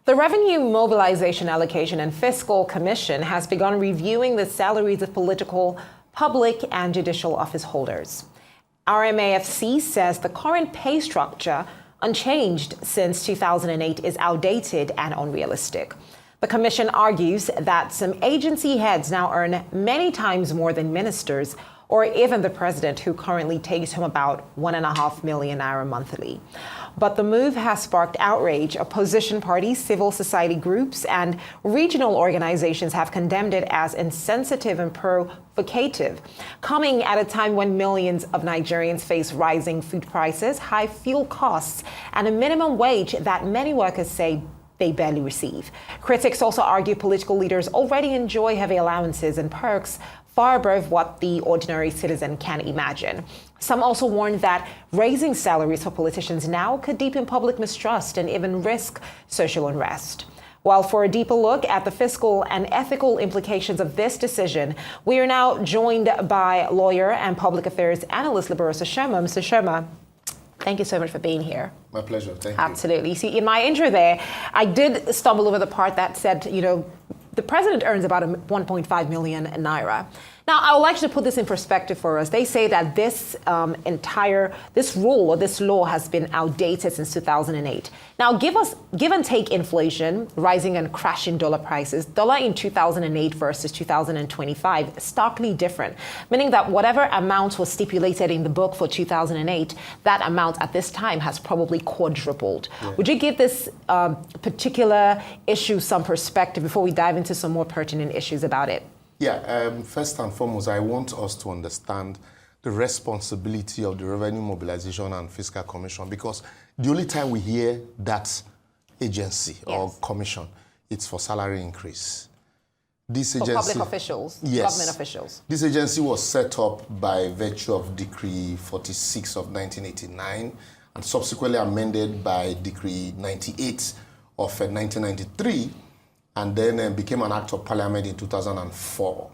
The Revenue Mobilization Allocation and Fiscal Commission has begun reviewing the salaries of political, public, and judicial office holders. RMAFC says the current pay structure, unchanged since 2008, is outdated and unrealistic. The commission argues that some agency heads now earn many times more than ministers or even the president, who currently takes home about $1.5 million monthly. But the move has sparked outrage. Opposition parties, civil society groups, and regional organizations have condemned it as insensitive and provocative, coming at a time when millions of Nigerians face rising food prices, high fuel costs, and a minimum wage that many workers say they barely receive. Critics also argue political leaders already enjoy heavy allowances and perks far above what the ordinary citizen can imagine. Some also warn that raising salaries for politicians now could deepen public mistrust and even risk social unrest. Well, for a deeper look at the fiscal and ethical implications of this decision, we are now joined by lawyer and public affairs analyst Loborous Oshoma. Mr. Oshoma, thank you so much for being here. My pleasure. Thank you. Absolutely. See, in my intro there, I did stumble over the part that said, the president earns about 1.5 million naira. Now, I would like to put this in perspective for us. They say that this rule or this law has been outdated since 2008. Now, give and take inflation, rising and crashing dollar prices, dollar in 2008 versus 2025, starkly different, meaning that whatever amount was stipulated in the book for 2008, that amount at this time has probably quadrupled. Yeah. Would you give this particular issue some perspective before we dive into some more pertinent issues about it? Yeah, first and foremost, I want us to understand the responsibility of the Revenue Mobilization and Fiscal Commission, because the only time we hear that agency or commission, it's for salary increase. This agency, for public officials, government officials. This agency was set up by virtue of Decree 46 of 1989 and subsequently amended by Decree 98 of 1993. And then became an act of parliament in 2004.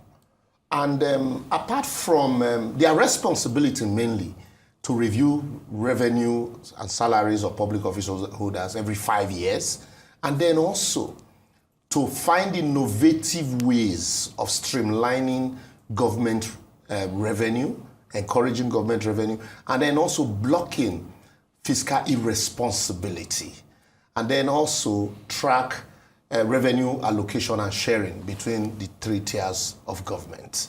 And apart from their responsibility mainly to review revenue and salaries of public official holders every 5 years, and then also to find innovative ways of streamlining government revenue, encouraging government revenue, and then also blocking fiscal irresponsibility, and then also track revenue allocation and sharing between the three tiers of government.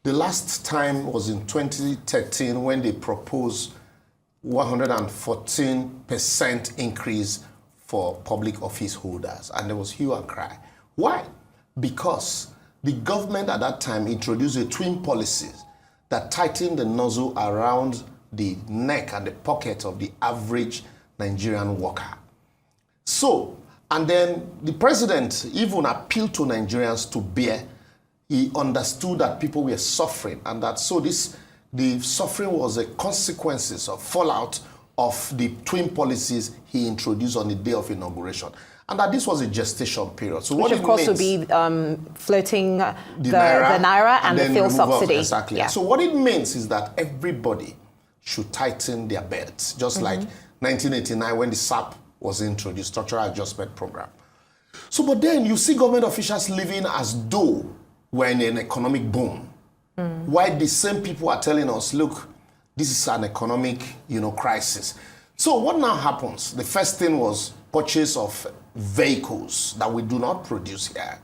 The last time was in 2013 when they proposed 114% increase for public office holders, and there was hue and cry. Why? Because the government at that time introduced a twin policy that tightened the nozzle around the neck and the pocket of the average Nigerian worker. And then the president even appealed to Nigerians to bear. He understood that people were suffering, and that the suffering was a consequences of fallout of the twin policies he introduced on the day of inauguration, and that this was a gestation period. So which of course would be floating the naira and the fuel subsidy. Exactly. Yeah. So what it means is that everybody should tighten their belts, just like 1989 when the SAP was introduced, Structural Adjustment Program. So, but then you see government officials living as though we're in an economic boom. While the same people are telling us, look, this is an economic, crisis. So what now happens? The first thing was purchase of vehicles that we do not produce here.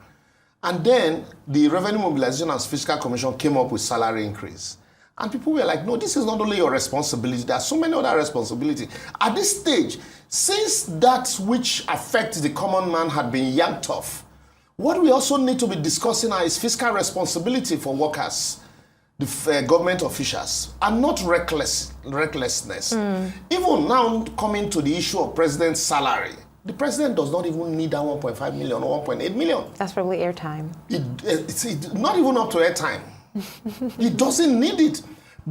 And then the Revenue Mobilization and Fiscal Commission came up with salary increase. And people were like, no, this is not only your responsibility, there are so many other responsibilities. At this stage, since that which affects the common man had been yanked off, what we also need to be discussing now is fiscal responsibility for workers, the government officials, and not recklessness. Even now coming to the issue of president's salary, the president does not even need that 1.5 million or 1.8 million. That's probably airtime. It's not even up to airtime. He doesn't need it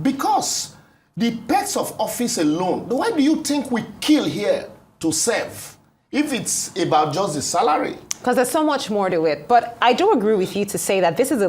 because the perks of office alone, why do you think we kill here to serve if it's about just the salary? Because there's so much more to it. But I do agree with you to say that this is a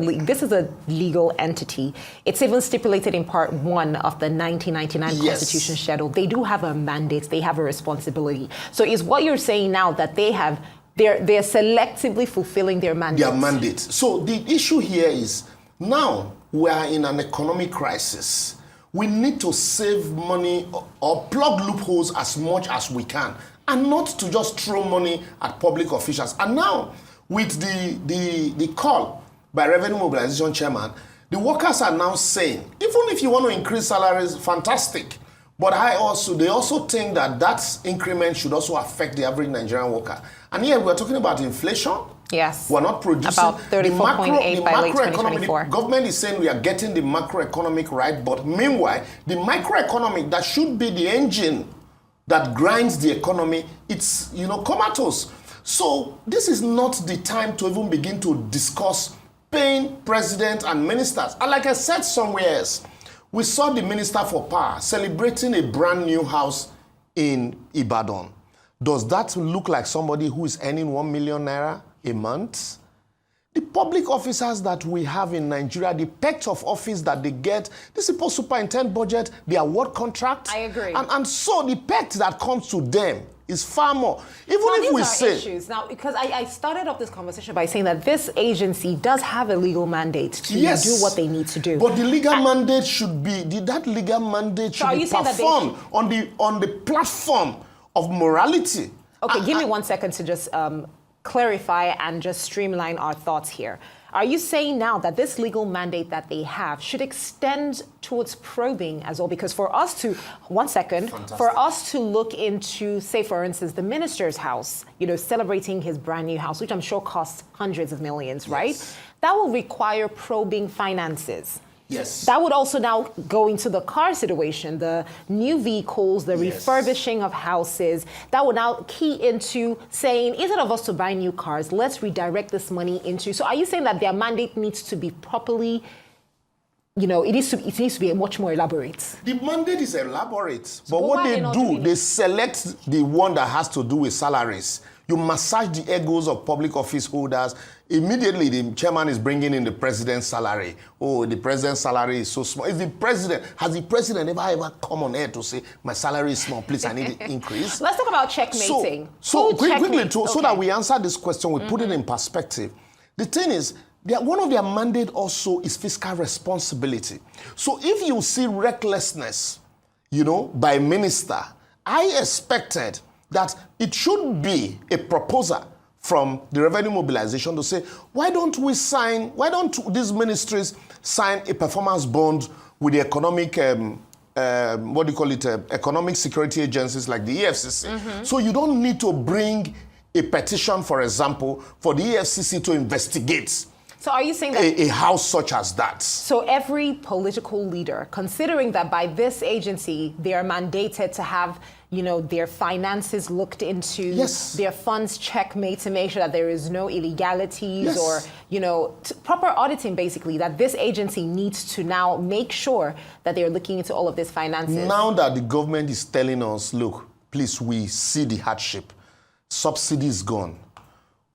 legal entity. It's even stipulated in Part 1 of the 1999 Constitution schedule. They do have a mandate. They have a responsibility. So is what you're saying now that they have They're selectively fulfilling their mandate. Their mandate. So the issue here is now we are in an economic crisis. We need to save money or plug loopholes as much as we can, and not to just throw money at public officials. And now, with the call by Revenue Mobilization Chairman, the workers are now saying, even if you want to increase salaries, fantastic. But they also think that increment should also affect the average Nigerian worker. And here we're talking about inflation. Yes. We're not producing about 34.8 by late 2024. The government is saying we are getting the macroeconomic right, but meanwhile, the microeconomic that should be the engine that grinds the economy, it's comatose. So this is not the time to even begin to discuss paying president and ministers. And like I said somewhere else, we saw the Minister for Power celebrating a brand new house in Ibadan. Does that look like somebody who is earning 1 million naira a month? The public officers that we have in Nigeria, the perks of office that they get, the supposed superintendent budget, the award contract. I agree. And so the perks that comes to them is far more. Even now, if we these are say issues. Now, because I started off this conversation by saying that this agency does have a legal mandate to do what they need to do. But the legal mandate should be performed on the platform of morality. Okay, give me 1 second to just clarify and just streamline our thoughts here. Are you saying now that this legal mandate that they have should extend towards probing as well? Because for us to, 1 second, Fantastic. For us to look into, say, for instance, the minister's house, celebrating his brand new house, which I'm sure costs hundreds of millions, right? That will require probing finances. Yes. That would also now go into the car situation, the new vehicles, the refurbishing of houses. That would now key into saying, instead of us to buy new cars, let's redirect this money into. So are you saying that their mandate needs to be properly, it needs to be much more elaborate? The mandate is elaborate, but what they do, they select the one that has to do with salaries. You massage the egos of public office holders. Immediately, the chairman is bringing in the president's salary. Oh, the president's salary is so small. Has the president ever come on air to say, my salary is small, please, I need an increase? Let's talk about checkmating. So quickly, so that we answer this question, we put it in perspective. The thing is, one of their mandate also is fiscal responsibility. So if you see recklessness, by a minister, I expected that it should be a proposal from the Revenue Mobilization to say, why don't these ministries sign a performance bond with the economic, economic security agencies like the EFCC? So you don't need to bring a petition, for example, for the EFCC to investigate. So are you saying that a house such as that? So every political leader, considering that by this agency, they are mandated to have, their finances looked into, their funds checkmate to make sure that there is no illegalities or, proper auditing, basically, that this agency needs to now make sure that they're looking into all of these finances. Now that the government is telling us, look, please, we see the hardship, subsidy is gone.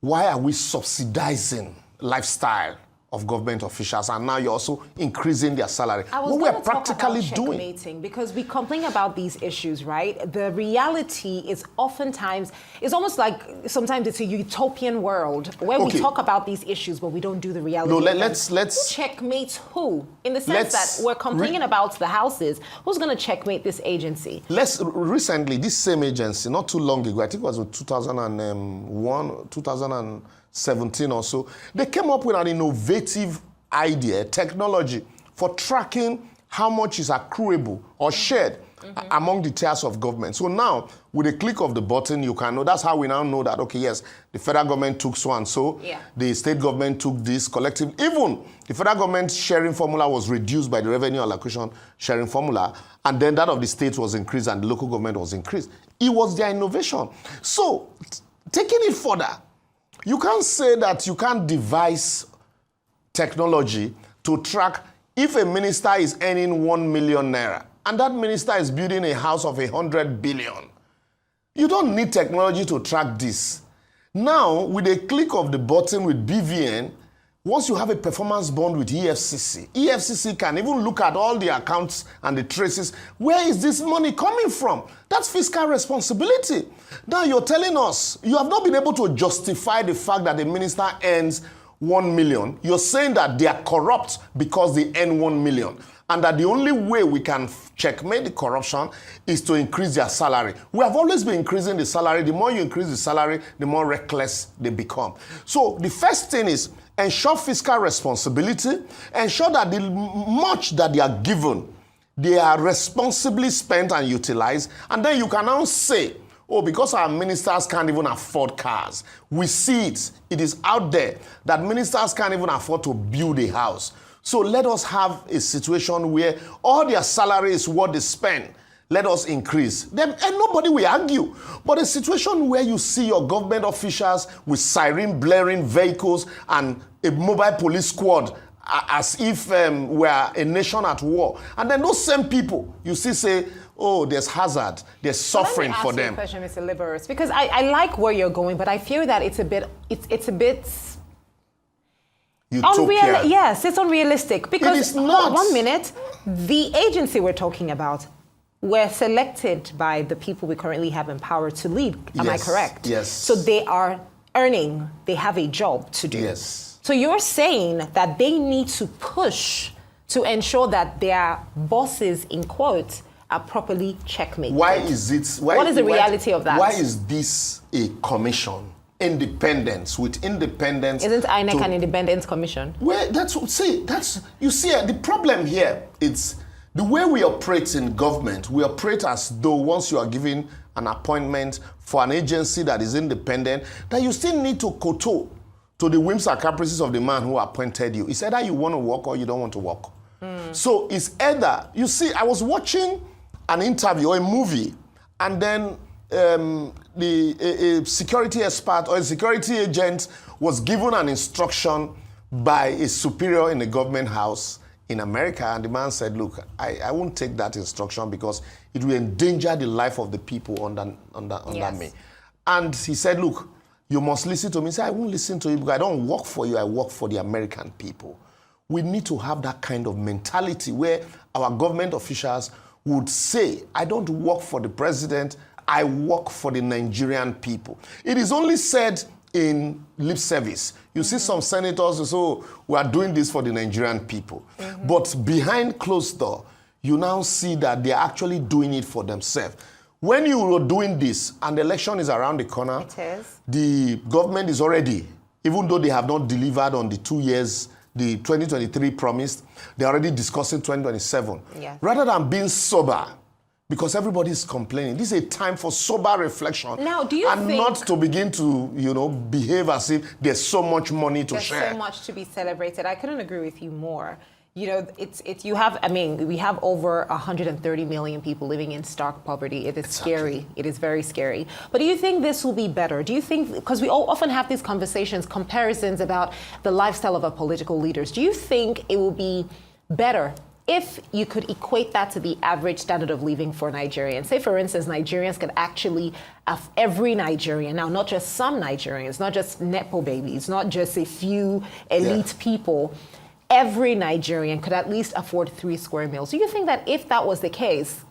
Why are we subsidizing lifestyle of government officials, and now you're also increasing their salary? What we're practically doing, because we complain about these issues, right? The reality is oftentimes, it's almost like sometimes it's a utopian world where we talk about these issues, but we don't do the reality. No, let's who checkmates who? In the sense that we're complaining about the houses. Who's going to checkmate this agency? Recently, this same agency, not too long ago, I think it was in 2001, 2017 or so, they came up with an innovative idea, technology, for tracking how much is accruable or shared among the tiers of government. So now, with a click of the button, you can know. That's how we now know that, okay, yes, the federal government took so and so, the state government took this, collective. Even the federal government sharing formula was reduced by the revenue allocation sharing formula, and then that of the state was increased and the local government was increased. It was their innovation. So, taking it further, you can't say that you can't devise technology to track if a minister is earning 1 million naira and that minister is building a house of 100 billion. You don't need technology to track this. Now, with a click of the button with BVN, once you have a performance bond with EFCC can even look at all the accounts and the traces. Where is this money coming from? That's fiscal responsibility. Now you're telling us you have not been able to justify the fact that the minister earns 1 million. You're saying that they are corrupt because they earn 1 million. And that the only way we can checkmate the corruption is to increase their salary. We have always been increasing the salary. The more you increase the salary, the more reckless they become. So the first thing is ensure fiscal responsibility, ensure that the much that they are given, they are responsibly spent and utilized. And then you can now say, oh, because our ministers can't even afford cars. We see it. It is out there that ministers can't even afford to build a house. So let us have a situation where all their salary is what they spend. Let us increase them, and nobody will argue. But a situation where you see your government officials with siren blaring vehicles and a mobile police squad as if we're a nation at war. And then those same people, you see say, oh, there's hazard, there's suffering for them. Let me ask you a question, Mr. Loborous, because I like where you're going, but I fear that it's a bit utopia. Yes, it's unrealistic. Because it is not. 1 minute, the agency we're talking about were selected by the people we currently have in power to lead. Am I correct? Yes. So they are earning, they have a job to do. Yes. So you're saying that they need to push to ensure that their bosses, in quotes, are properly checkmated. What is the reality of that? Why is this a commission? Independence with independence. Isn't INEC an independence commission? Well, the problem here. It's the way we operate in government. We operate as though once you are given an appointment for an agency that is independent, that you still need to kowtow to the whims and caprices of the man who appointed you. It's either you want to work or you don't want to work. So it's either, you see, I was watching an interview or a movie, and then a security expert or a security agent was given an instruction by a superior in the government house in America, and the man said, look, I won't take that instruction because it will endanger the life of the people under me. And he said, look, you must listen to me. He said, I won't listen to you because I don't work for you, I work for the American people. We need to have that kind of mentality where our government officials would say, I don't work for the president, I work for the Nigerian people. It is only said in lip service. You see some senators who say, oh, we are doing this for the Nigerian people. But behind closed door, you now see that they are actually doing it for themselves. When you are doing this and the election is around the corner, the government is already, even though they have not delivered on the 2 years, the 2023 promised, they're already discussing 2027. Rather than being sober, because everybody is complaining. This is a time for sober reflection. Now, do you think... And not to begin to, behave as if there's so much money to share. There's so much to be celebrated. I couldn't agree with you more. We have over 130 million people living in stark poverty. It is scary. It is very scary. But do you think this will be better? Do you think, because we often have these conversations, comparisons about the lifestyle of our political leaders. Do you think it will be better if you could equate that to the average standard of living for Nigerians? Say, for instance, Nigerians could actually, every Nigerian, now not just some Nigerians, not just Nepo babies, not just a few elite people, every Nigerian could at least afford 3 square meals. Do you think that if that was the case,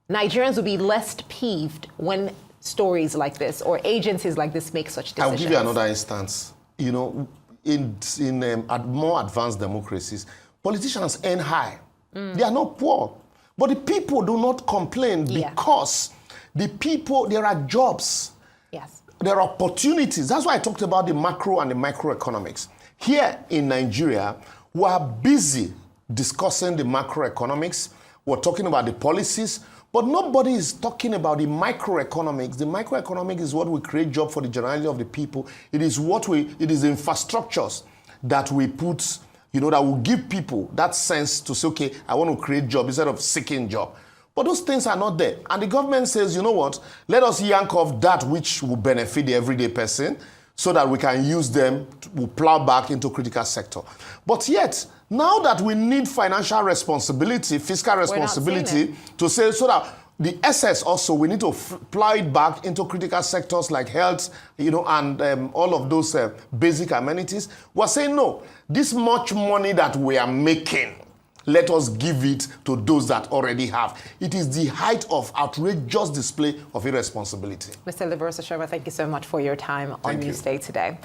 Nigerians would be less peeved when stories like this or agencies like this make such decisions? I'll give you another instance. In more advanced democracies, politicians earn high. They are not poor. But the people do not complain because the people, there are jobs. Yes. There are opportunities. That's why I talked about the macro and the microeconomics. Here in Nigeria, we are busy discussing the macroeconomics. We're talking about the policies, but nobody is talking about the microeconomics. The microeconomics is what will create jobs for the generality of the people. It is infrastructures that we put, that will give people that sense to say, okay, I want to create job instead of seeking job. But those things are not there. And the government says, you know what, let us yank off that which will benefit the everyday person so that we can use them to plow back into critical sector. But yet, now that we need financial responsibility, fiscal responsibility, to say so that the excess also, we need to plow it back into critical sectors like health, and all of those basic amenities. We're saying, no, this much money that we are making, let us give it to those that already have. It is the height of outrageous display of irresponsibility. Mr. Loborous, Oshoma, thank you so much for your time on Newsday today.